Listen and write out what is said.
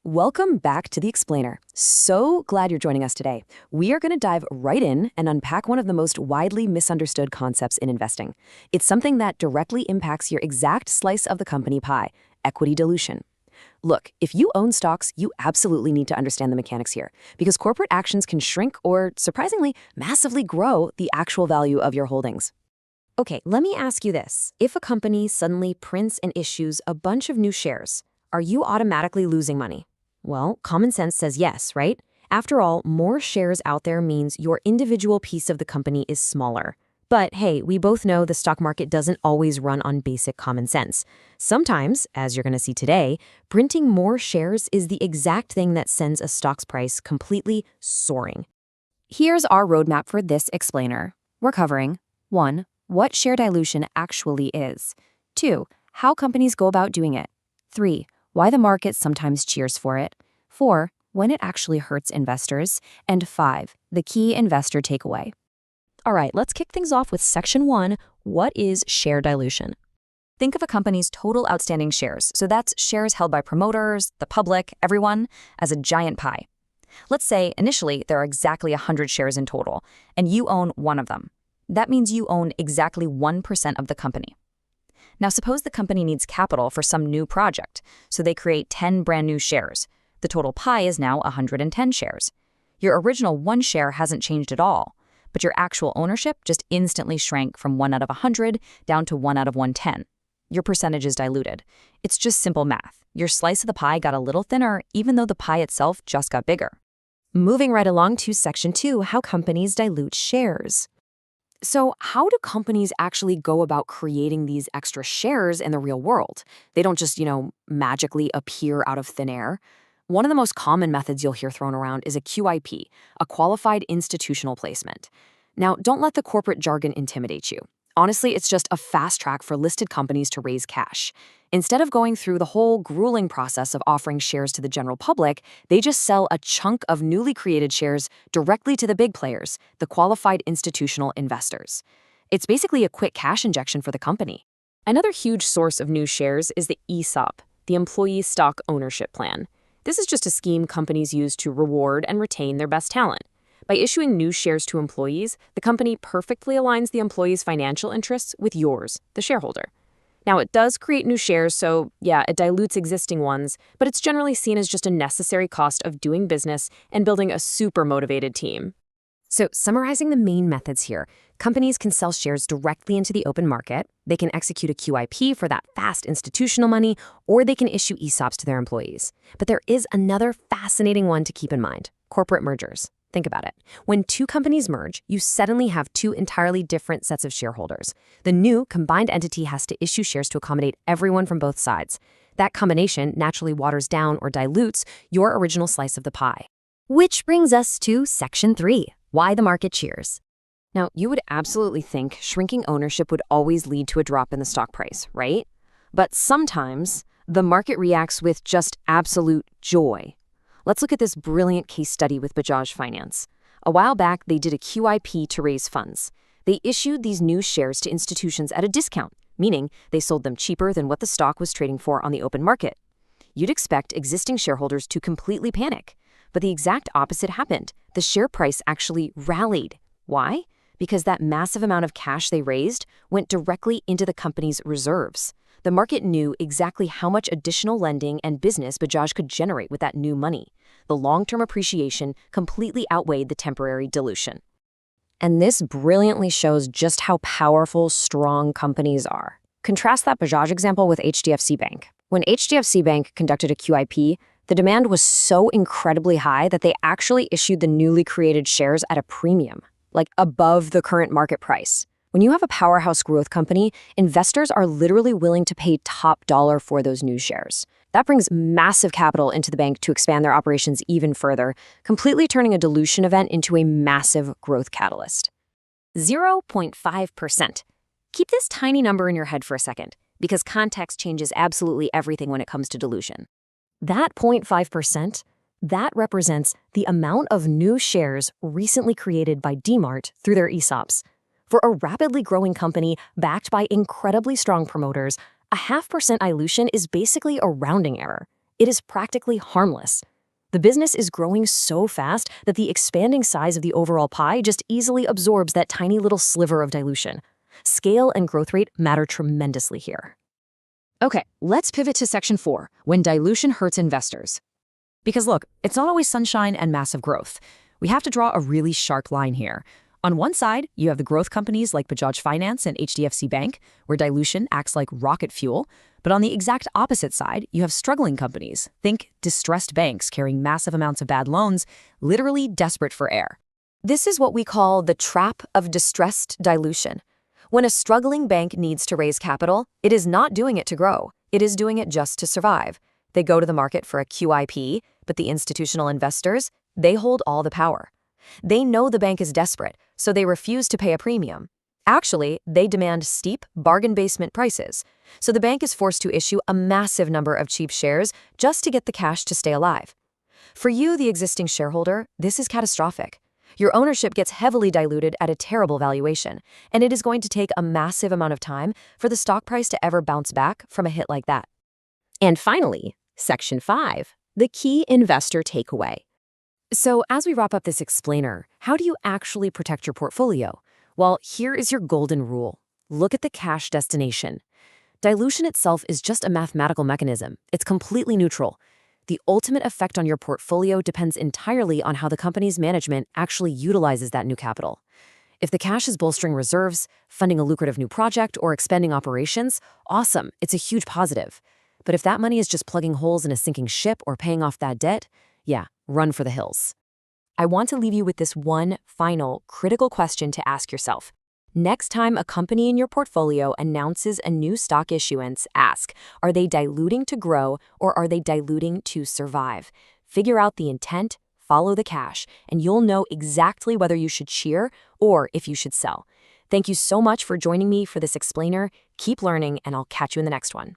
Welcome back to The Explainer. So glad you're joining us today. We are going to dive right in and unpack one of the most widely misunderstood concepts in investing. It's something that directly impacts your exact slice of the company pie, equity dilution. Look, if you own stocks, you absolutely need to understand the mechanics here, because corporate actions can shrink or, surprisingly, massively grow the actual value of your holdings. Okay, let me ask you this. If a company suddenly prints and issues a bunch of new shares, are you automatically losing money? Well, common sense says yes, right? After all, more shares out there means your individual piece of the company is smaller. But hey, we both know the stock market doesn't always run on basic common sense. Sometimes, as you're going to see today, printing more shares is the exact thing that sends a stock's price completely soaring. Here's our roadmap for this explainer. We're covering 1. What share dilution actually is. 2. How companies go about doing it. 3. Why the market sometimes cheers for it. 4. When it actually hurts investors. And 5. The key investor takeaway. All right, let's kick things off with Section 1. What is share dilution? Think of a company's total outstanding shares. So that's shares held by promoters, the public, everyone, as a giant pie. Let's say initially there are exactly 100 shares in total, and you own one of them. That means you own exactly 1% of the company. Now, suppose the company needs capital for some new project, so they create 10 brand new shares. The total pie is now 110 shares. Your original 1 share hasn't changed at all, but your actual ownership just instantly shrank from 1 out of 100 down to 1 out of 110. Your percentage is diluted. It's just simple math. Your slice of the pie got a little thinner, even though the pie itself just got bigger. Moving right along to Section 2, how companies dilute shares. So how do companies actually go about creating these extra shares in the real world? They don't just, magically appear out of thin air. One of the most common methods you'll hear thrown around is a QIP, a qualified institutional placement. Now, don't let the corporate jargon intimidate you. Honestly, it's just a fast track for listed companies to raise cash. Instead of going through the whole grueling process of offering shares to the general public, they just sell a chunk of newly created shares directly to the big players, the qualified institutional investors. It's basically a quick cash injection for the company. Another huge source of new shares is the ESOP, the Employee Stock Ownership Plan. This is just a scheme companies use to reward and retain their best talent. By issuing new shares to employees, the company perfectly aligns the employee's financial interests with yours, the shareholder. Now, it does create new shares, so yeah, it dilutes existing ones, but it's generally seen as just a necessary cost of doing business and building a super motivated team. So, summarizing the main methods here, companies can sell shares directly into the open market, they can execute a QIP for that fast institutional money, or they can issue ESOPs to their employees. But there is another fascinating one to keep in mind: corporate mergers. Think about it. When 2 companies merge, you suddenly have 2 entirely different sets of shareholders. The new combined entity has to issue shares to accommodate everyone from both sides. That combination naturally waters down or dilutes your original slice of the pie. Which brings us to Section 3, why the market cheers. Now, you would absolutely think shrinking ownership would always lead to a drop in the stock price, right? But sometimes the market reacts with just absolute joy. Let's look at this brilliant case study with Bajaj Finance. A while back, they did a QIP to raise funds. They issued these new shares to institutions at a discount, meaning they sold them cheaper than what the stock was trading for on the open market. You'd expect existing shareholders to completely panic, but the exact opposite happened. The share price actually rallied. Why? Because that massive amount of cash they raised went directly into the company's reserves. The market knew exactly how much additional lending and business Bajaj could generate with that new money. The long-term appreciation completely outweighed the temporary dilution. And this brilliantly shows just how powerful, strong companies are. Contrast that Bajaj example with HDFC Bank. When HDFC Bank conducted a QIP, the demand was so incredibly high that they actually issued the newly created shares at a premium, like above the current market price. When you have a powerhouse growth company, investors are literally willing to pay top dollar for those new shares. That brings massive capital into the bank to expand their operations even further, completely turning a dilution event into a massive growth catalyst. 0.5%. Keep this tiny number in your head for a second, because context changes absolutely everything when it comes to dilution. That 0.5%, that represents the amount of new shares recently created by DMart through their ESOPs. For a rapidly growing company backed by incredibly strong promoters, a 0.5% dilution is basically a rounding error. it is practically harmless. The business is growing so fast that the expanding size of the overall pie just easily absorbs that tiny little sliver of dilution. Scale and growth rate matter tremendously here. Okay, let's pivot to section 4, when dilution hurts investors. Because look, it's not always sunshine and massive growth. We have to draw a really sharp line here. On one side, you have the growth companies like Bajaj Finance and HDFC Bank, where dilution acts like rocket fuel. But on the exact opposite side, you have struggling companies. Think distressed banks carrying massive amounts of bad loans, literally desperate for air. This is what we call the trap of distressed dilution. When a struggling bank needs to raise capital, it is not doing it to grow. It is doing it just to survive. They go to the market for a QIP, but the institutional investors, they hold all the power. They know the bank is desperate, so they refuse to pay a premium. Actually, they demand steep, bargain basement prices, so the bank is forced to issue a massive number of cheap shares just to get the cash to stay alive. For you, the existing shareholder, this is catastrophic. Your ownership gets heavily diluted at a terrible valuation, and it is going to take a massive amount of time for the stock price to ever bounce back from a hit like that. And finally, Section 5, the key investor takeaway. So as we wrap up this explainer, how do you actually protect your portfolio? Well, here is your golden rule. Look at the cash destination. Dilution itself is just a mathematical mechanism. It's completely neutral. The ultimate effect on your portfolio depends entirely on how the company's management actually utilizes that new capital. If the cash is bolstering reserves, funding a lucrative new project, or expanding operations, awesome, it's a huge positive. But if that money is just plugging holes in a sinking ship or paying off that debt, yeah, run for the hills. I want to leave you with this one final critical question to ask yourself. Next time a company in your portfolio announces a new stock issuance, ask, are they diluting to grow or are they diluting to survive? Figure out the intent, follow the cash, and you'll know exactly whether you should cheer or if you should sell. Thank you so much for joining me for this explainer. Keep learning, and I'll catch you in the next one.